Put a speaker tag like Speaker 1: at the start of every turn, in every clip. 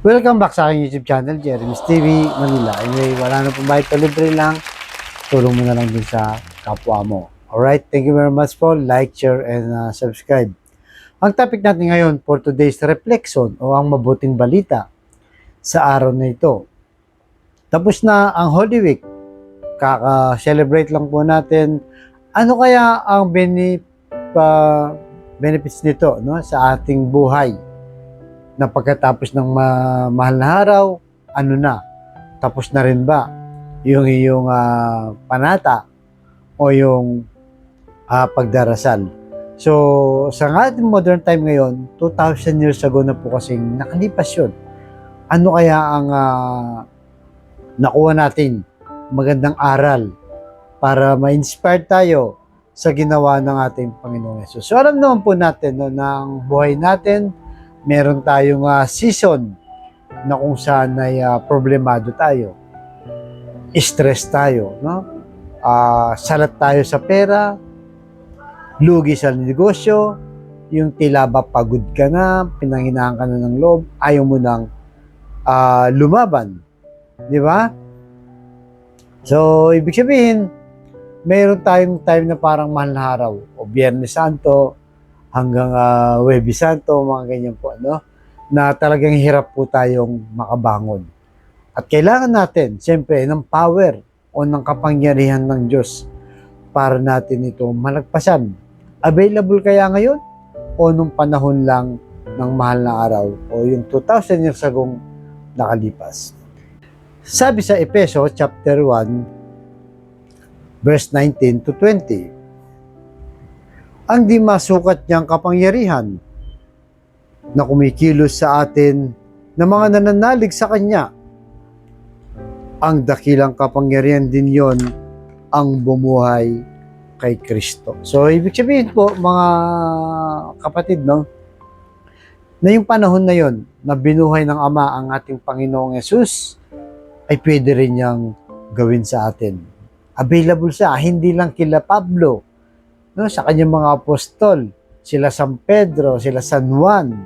Speaker 1: Welcome back sa aking YouTube channel, Jeremy's TV Manila. Anyway, wala na pong bayad, libre lang. Tulong mo na lang din sa kapwa mo. Alright, thank you very much po. Like, share, and subscribe. Ang topic natin ngayon for today's reflection o ang mabuting balita sa araw na ito. Tapos na ang Holy Week. Kaka-celebrate lang po natin. Ano kaya ang benefits nito, no, sa ating buhay? Na pagkatapos ng mahal na araw, ano na? Tapos na rin ba yung iyong panata o yung pagdarasal? So, sa ating modern time ngayon, 2,000 years ago na po kasing nakalipas yun. Ano kaya ang nakuha natin magandang aral para ma-inspire tayo sa ginawa ng ating Panginoong Yesus? So, alam naman po natin, no, ng buhay natin, meron tayong season na kung saan ay problemado tayo. Stress tayo, no? Salat tayo sa pera, lugi sa negosyo, yung tila ba pagod ka na, pinanghinaan ka na ng loob, ayaw mo nang lumaban. Di ba? So, ibig sabihin, meron tayong time na parang mahal na araw, o Biyernes Santo, hanggang Huwebes Santo, mga ganyan po, no? Na talagang hirap po tayong makabangon. At kailangan natin, siyempre, ng power o ng kapangyarihan ng Diyos para natin ito malagpasan. Available kaya ngayon o nung panahon lang ng mahal na araw o yung 2,000 years ago nakalipas? Sabi sa Efeso chapter 1, verse 19 to 20, ang di masukat niyang kapangyarihan na kumikilos sa atin na mga nananalig sa Kanya. Ang dakilang kapangyarihan din yon ang bumuhay kay Kristo. So, ibig sabihin po, mga kapatid, no, na yung panahon na yon na binuhay ng Ama ang ating Panginoong Yesus, ay pwede rin niyang gawin sa atin. Available siya, hindi lang kila Pablo, no, sa kanyang mga apostol, sila San Pedro, sila San Juan,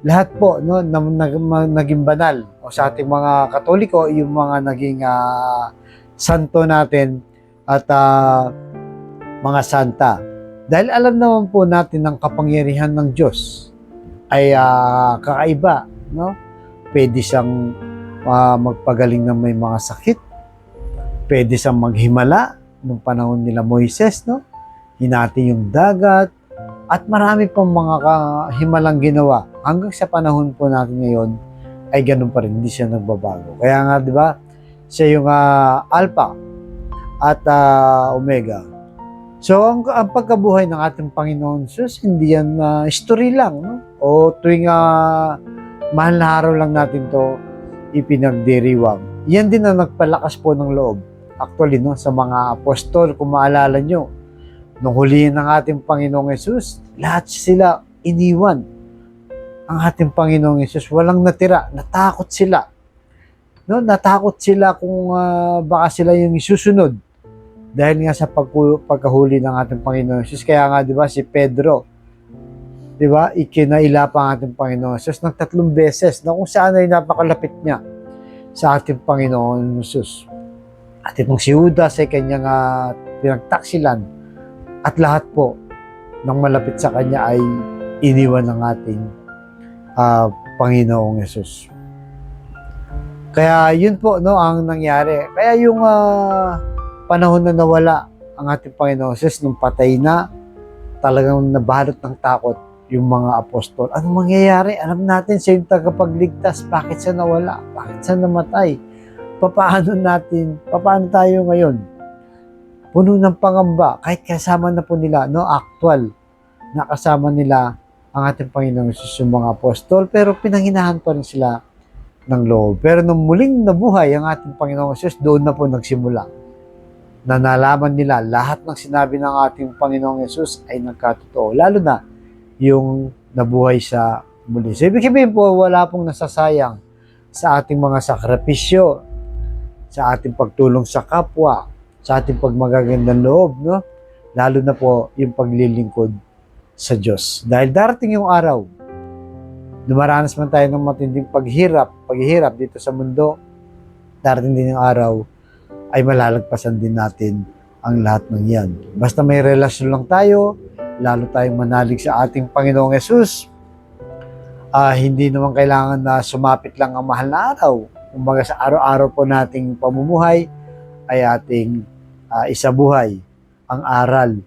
Speaker 1: lahat po, no, naging banal. O sa ating mga Katoliko, yung mga naging santo natin at mga santa. Dahil alam naman po natin ng kapangyarihan ng Diyos ay kakaiba, no? Pwede siyang magpagaling ng may mga sakit, pwede siyang maghimala nung panahon nila Moises, no? Hinati yung dagat, at marami pang mga himalang ginawa. Hanggang sa panahon po natin ngayon, ay ganun pa rin, hindi siya nagbabago. Kaya nga, di ba, siya yung Alpha at Omega. So, ang pagkabuhay ng ating Panginoon Jesus, hindi yan story lang, no? O tuwing mahal na araw lang natin to ipinagdiriwang. Yan din ang nagpalakas po ng loob. Actually, no, sa mga apostol, kung maalala nyo, nung hulihin ng ating Panginoong Yesus, lahat sila iniwan. Ang ating Panginoong Yesus, walang natira, natakot sila. No? Natakot sila kung baka sila yung isusunod. Dahil nga sa pagkahuli ng ating Panginoong Yesus. Kaya nga, di ba, si Pedro, di ba, ikinaila pa ang ating Panginoong Yesus ng 3 beses na kung saan ay napakalapit niya sa ating Panginoong Yesus. At itong si Judas ay kanyang pinagtaksilan. At lahat po ng malapit sa kanya ay iniwan ng ating Panginoong Yesus. Kaya yun po, no, ang nangyari. Kaya yung panahon na nawala ang ating Panginoong Yesus nung patay na, talagang nabalot ng takot yung mga apostol. Anong mangyayari? Alam natin siya yung tagapagligtas. Bakit siya nawala? Bakit siya namatay? Paano tayo ngayon? Puno ng pangamba, kahit kasama na po nila, no, actual, nakasama nila ang ating Panginoong Jesus, yung mga apostol, pero pinanghinahan pa rin sila ng loob. Pero nung muling nabuhay ang ating Panginoong Jesus, doon na po nagsimula. Na nalaman nila, lahat ng sinabi ng ating Panginoong Jesus ay nagkatotoo. Lalo na yung nabuhay sa muli. So, ibig sabihin po, wala pong nasasayang sa ating mga sakripisyo, sa ating pagtulong sa kapwa, sa ating pagmagagandang loob, no? Lalo na po yung paglilingkod sa Diyos. Dahil darating yung araw dumaranas man tayo ng matinding paghihirap dito sa mundo, darating din yung araw ay malalagpasan din natin ang lahat ng yan. Basta may relasyon lang tayo, lalo tayong manalig sa ating Panginoong Yesus, hindi naman kailangan na sumapit lang ang mahal na araw. Kumbaga sa araw-araw po nating pamumuhay ay ating isabuhay ang aral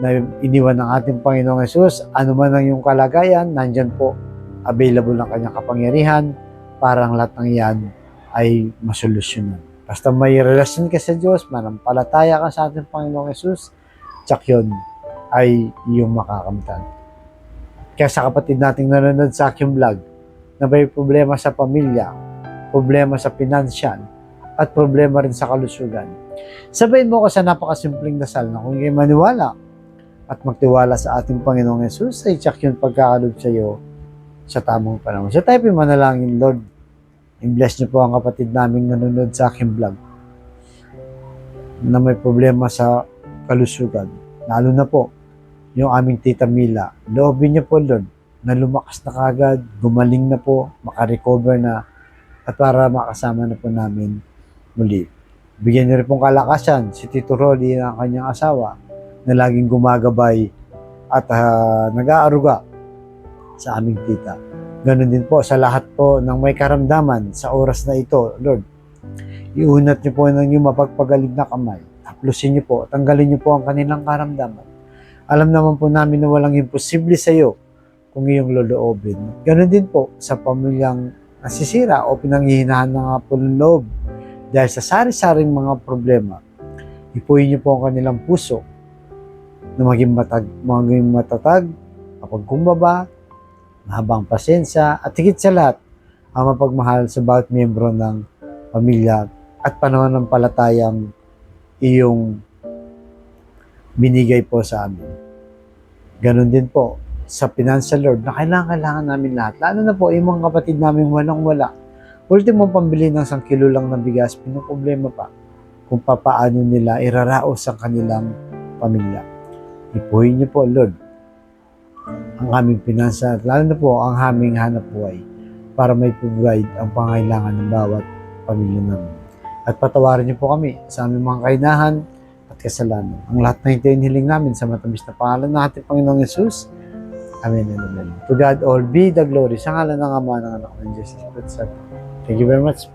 Speaker 1: na iniwan ng ating Panginoong Yesus. Ano man ang iyong kalagayan, nandyan po, available ng kanyang kapangyarihan para ang lahat ng yan ay masolusyonan. Basta may relasyon ka sa Diyos, manampalataya ka sa ating Panginoong Yesus, tsak yun ay iyong makakamtan. Kaya sa kapatid nating nanonood sa aking vlog, na may problema sa pamilya, problema sa pinansyal, at problema rin sa kalusugan, sabayin mo ko sa napakasimpleng dasal na kung kayo maniwala at magtiwala sa ating Panginoong Yesus, ay tsak yun pagkakalob sa iyo sa tamang panahon. So tayo manalangin. Lord, i-bless niyo po ang kapatid naming nanonood sa aking vlog na may problema sa kalusugan. Lalo na po, yung aming tita Mila. Loobin niyo po, Lord, na lumakas na kagad, gumaling na po, makarecover na, at para makasama na po namin muli. Bigyan niyo rin pong kalakasan si Tito Rolly na kanyang asawa na laging gumagabay at nag-aaruga sa aming tita. Ganon din po sa lahat po ng may karamdaman sa oras na ito, Lord. Iunat niyo po ng iyong mapagpagaling na kamay. Haplusin niyo po, tanggalin niyo po ang kanilang karamdaman. Alam naman po namin na walang imposible sa iyo kung iyong loloobin. Ganon din po sa pamilyang nasisira o pinanghihinahan ng mga pulong loob dahil sa sari-saring mga problema. Ipuin niyo po ang kanilang puso na maging matatag, mapagkumbaba, mahabang pasensya, at higit sa lahat, ang mapagmahal sa bawat miyembro ng pamilya at pananampalatayang iyong binigay po sa amin. Ganon din po sa financial, Lord, na kailangan namin lahat. Lalo na po, yung mga kapatid namin walang-wala. Ultimo pambili ng 1 kilo lang ng bigas, pinoproblema pa kung papaano nila iraraos ang kanilang pamilya. Ipuhin niyo po, Lord, ang aming pinansa at lalo na po ang aming hanap buhay para may provide ang pangailangan ng bawat pamilya namin. At patawarin niyo po kami sa aming mga kainahan at kasalanan. Ang lahat na hiling namin sa matamis na pangalan ng ating Panginoong Yesus. Amen and amen. To God all be the glory. Sa ngalan ng Ama, ng Anak, ng Jesus Christ. Thank you very much.